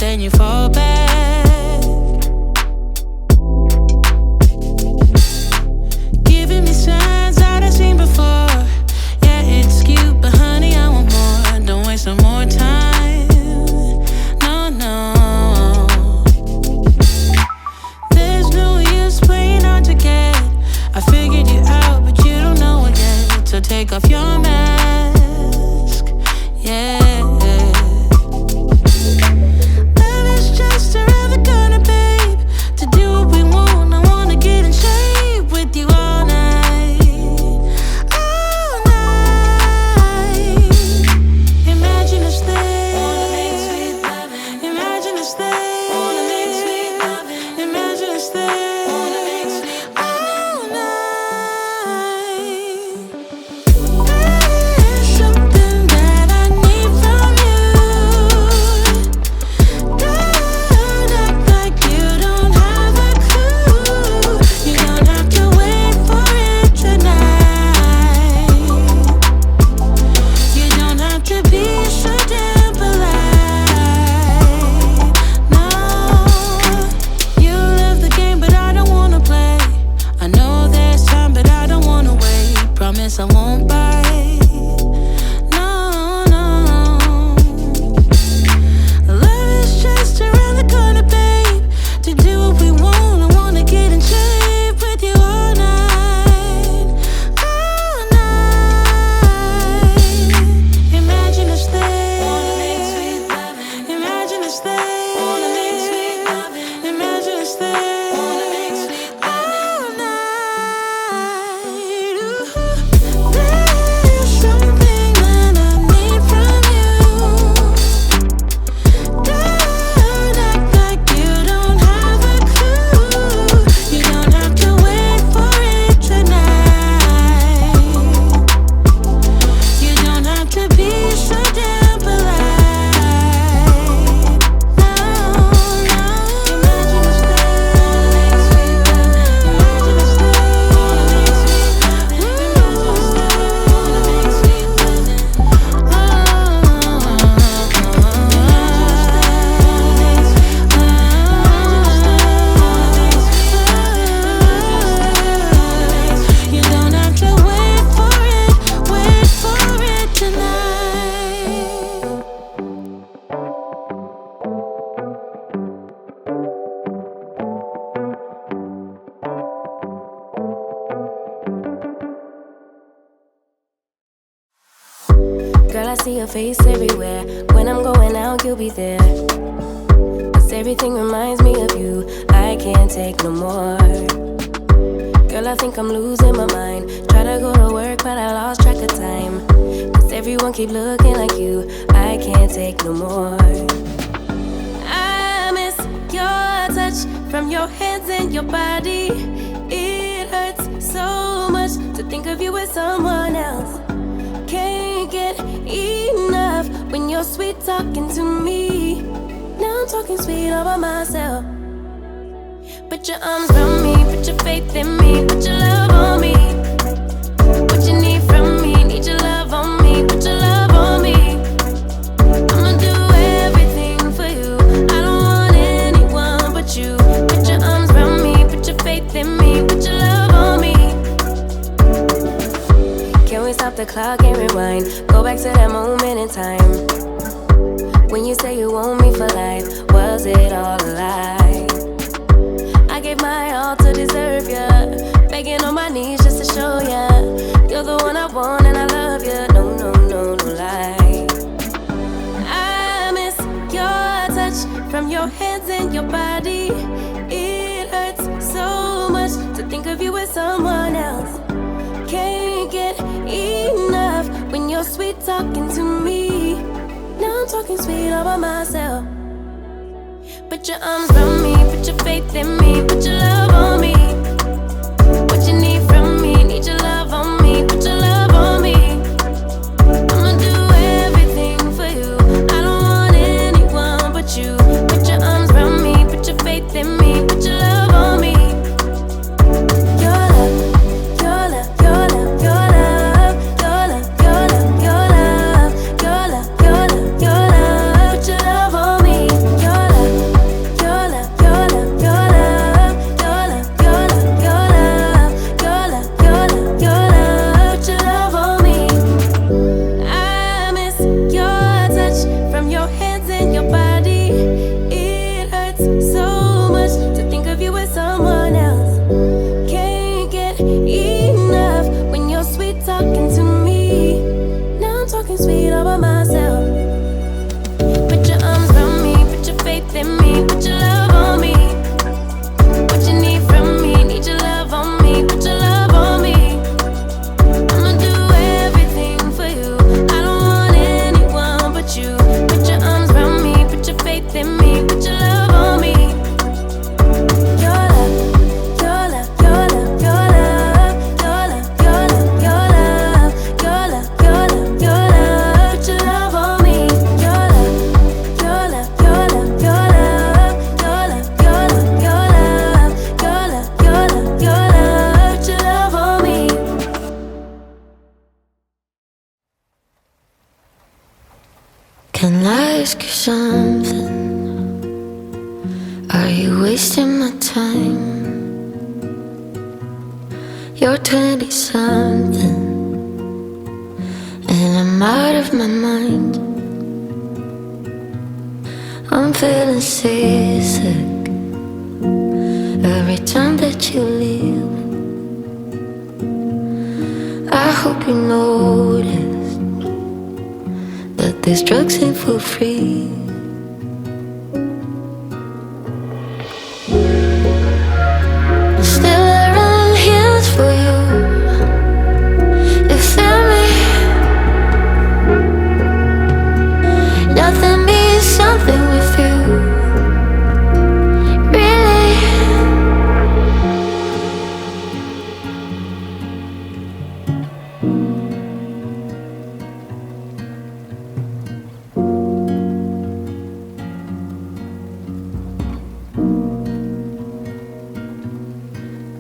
then you fall back. Giving me signs that I've seen before. Yeah, it's cute, but honey, I want more. Don't waste no more time. No, no. There's no use playing hard to get. I figured you out, but you don't know it yet. So take off your mask. Yeah. Love is just around the corner, babe. To do what we want, I wanna get in shape with you all night. All night. Imagine us there. Wanna make sweet loving. Imagine us there. Wanna make sweet loving. Imagine us there. Wanna make sweet loving. All night. There's something that I need from you. Don't act like you don't have a clue. You don't have to wait for it tonight. You don't have to be so damn polite. No, you love the game, but I don't wanna play. I know there's time, but I don't wanna wait. Promise I won't bite. No, no. Love is just around the corner, babe. To do what we want, I wanna get in shape with you all night. All night. Imagine us there. Wanna make sweet loving. Imagine us there. Wanna make sweet loving. Imagine us there. Wanna make sweet loving. All night. Ooh. There's something that I need from you. Don't act like you don't have a clue. You don't have to wait for it tonight. You don't have to be so damn polite. No, no. Imagine us there. Imagine us there. You don't have to wait for it tonight. Girl, I see your face everywhere. When I'm going out, you'll be there. 'Cause everything reminds me of you. I can't take no more. Girl, I think I'm losing my mind. Try to go to work, but I lost track of time. 'Cause everyone keep looking like you. I can't take no more. I miss your touch from your hands and your body. It hurts so much to think of you with someone else. Can't get enough when you're sweet talking to me. Now I'm talking sweet all by myself. Put your arms around me, put your faith in me, put your love on me. What you need from me, need your love on me, put your love on me. I'ma do everything for you. I don't want anyone but you. Put your arms around me, put your faith in me, put your love on me. Can we stop the clock and rewind? Go back to that moment in time when you say you want me for life. Was it all a lie? I gave my all to deserve ya, begging on my knees just to show ya you're the one I want and I love ya. No, no, no, no lie. I miss your touch from your hands and your body. It hurts so much to think of you with someone else. Can't get enough when you're sweet talking to me. Now I'm talking sweet all by myself. Put your arms around me, put your faith in me, put your love on me. What you need from me, need your love on me, put your love on me. I'ma do everything for you. I don't want anyone but you. Put your arms around me, put your faith in me, put your love on me. Your love, your love, your love, your love, your love, your love, your love, your love, your love, your love. Put your love on me. Your love. Can I ask you something? Are you wasting my time? You're 20-something and I'm out of my mind. I'm feeling seasick every time that you leave. I hope you noticed that these drugs ain't for free. Still I run hills for you. You feel me? Nothing means something with you. Really?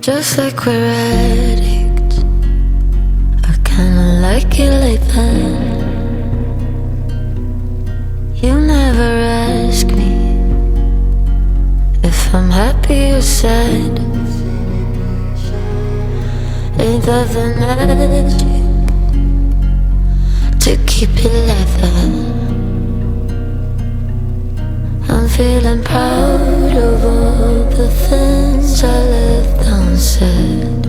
Just like we're addicts, I kinda like it like that. You never ask me if I'm happy or sad. Ain't that the magic to keep it like that? I'm feeling proud of all the things I left unsaid.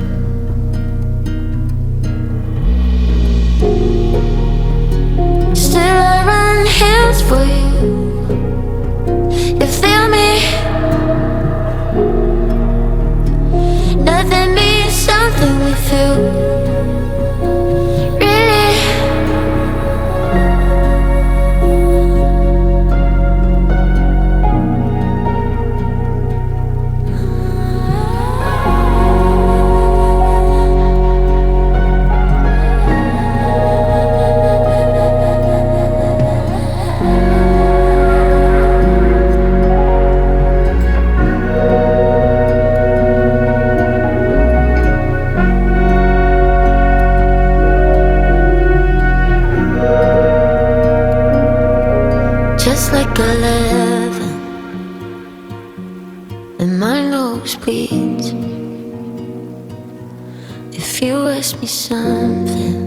Still I run hills for you. You feel me? Nothing means something with you. Just like 11 and my nose bleeds. If you ask me something,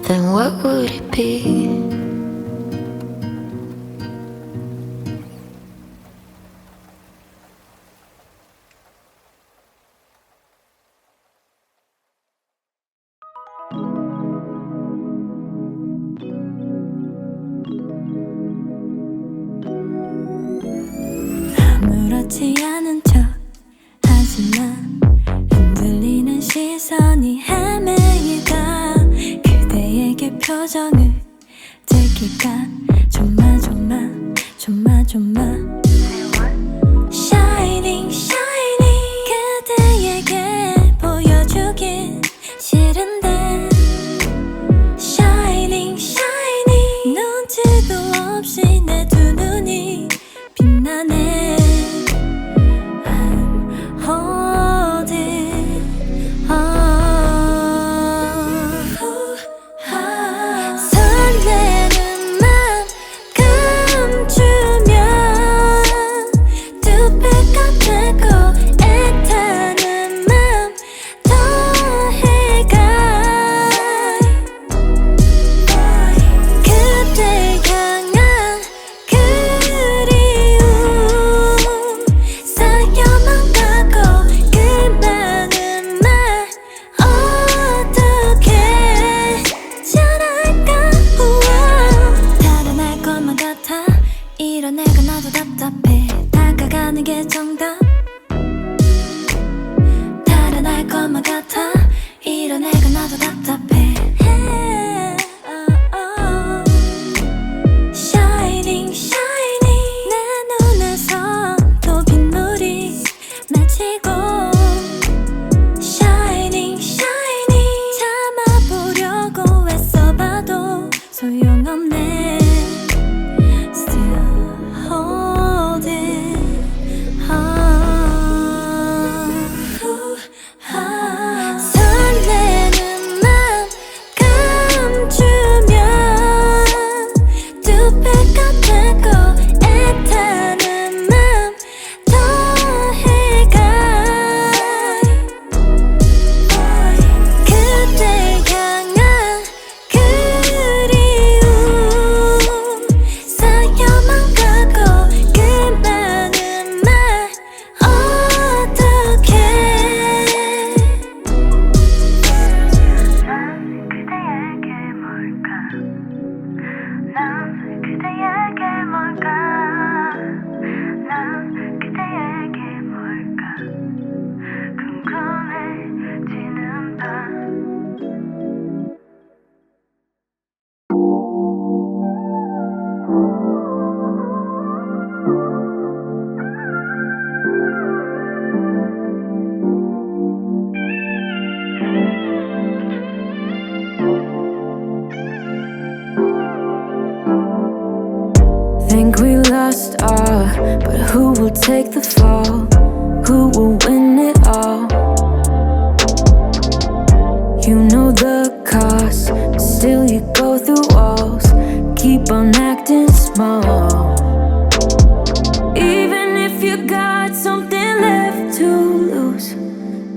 then what would it be? 아무렇지 않은 척 하지만 흔들리는 시선이 헤매이다. 그대에게 표정을 들킬까 조마조마 Shining shining 그대에게 보여주긴 싫은데 Shining shining 눈치도 없이 내 두 눈이 빛나네. I'm holding on. 설레는 맘 Think we lost all, but who will take the fall? Who will win it all? You know the cost, still you go through walls. Keep on acting small. Even if you got something left to lose,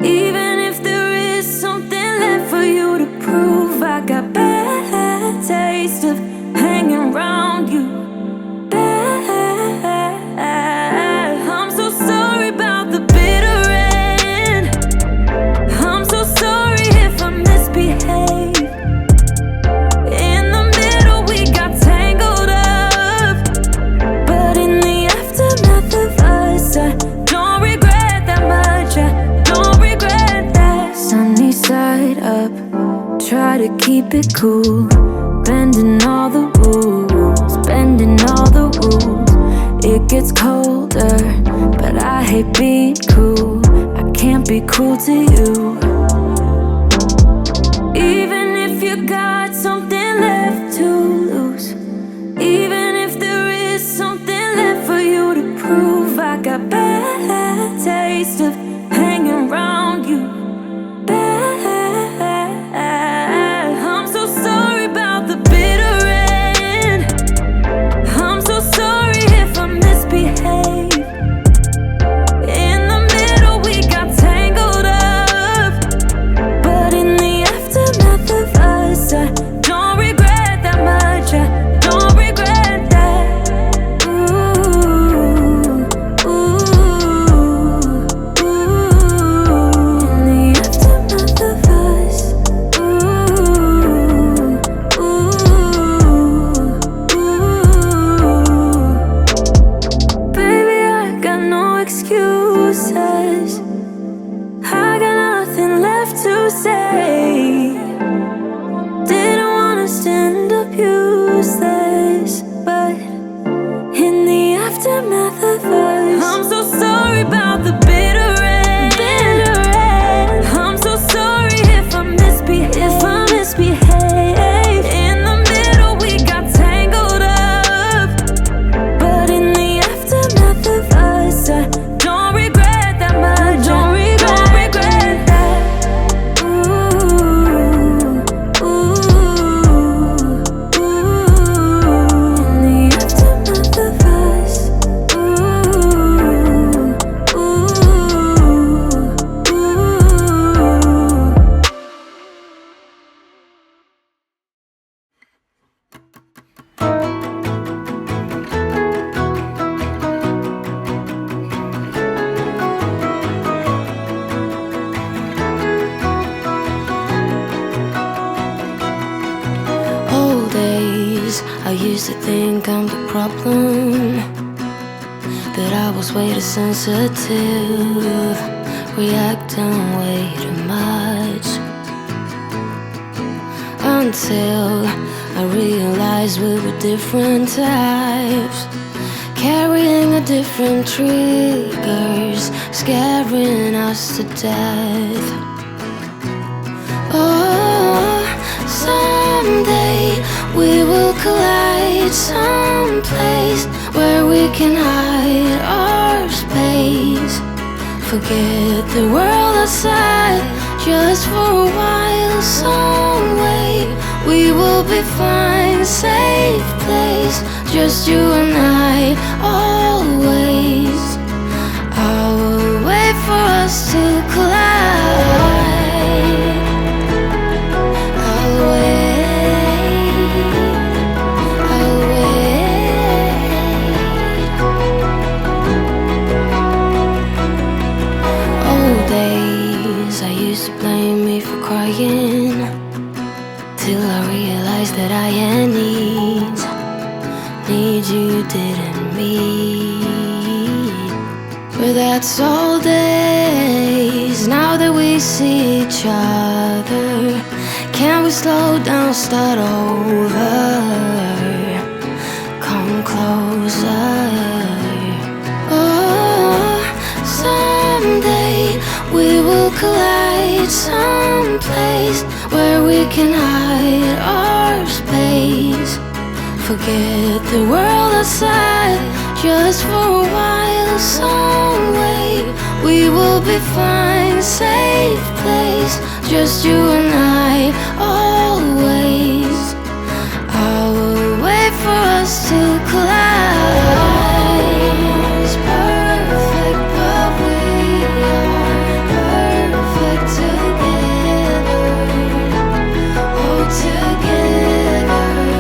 even if there is something left for you to prove, I got bad taste of hanging around you. I'm so sorry about the bitter end. I'm so sorry if I misbehave. In the middle we got tangled up, but in the aftermath of us, I don't regret that much. I don't regret that. Sunny side up, try to keep it cool, bending all the rules, bending all the rules. It gets colder, but I hate being cruel. I can't be cruel to you. Even if you got something left to lose, even if there is something left for you to prove, I got bad taste of hanging around you. I'm so sorry about the bitter end. I'm so sorry if I misbehave. In the middle we got tangled up, but in the aftermath of us, I don't regret that much. I don't regret that. Ooh, ooh, ooh. In the aftermath of us, ooh, ooh, ooh. Baby, I got no excuses. I got nothing left to say. Didn't wanna stand up useless, but in the aftermath of us, I'm so sorry about the bitter end. I'm so sorry if I misbehave. In the middle we got tangled up, but in the aftermath of us, I don't regret that much. Don't regret that. Ooh, ooh, ooh. In the aftermath of us, ooh, ooh, ooh. Old days, I used to think I'm the problem, that I was way too sensitive, reacting way too much. Until I realized we were different types, carrying a different triggers, scaring us to death. Oh, someday we will collide someplace where we can hide our space. Forget the world outside, just for a while. Some way we will be fine, safe place, just you and I, always. I will wait for us to collide. I'll wait, I'll wait. Old days, I used to blame me for crying, till I realized that I had needs you didn't meet. But that's all days, now that we see each other. Can we slow down, start over? Come closer. Oh, someday we will collide someplace where we can hide our space. Forget the world outside, just for a while, some way. We will be fine, safe place, just you and I. Oh,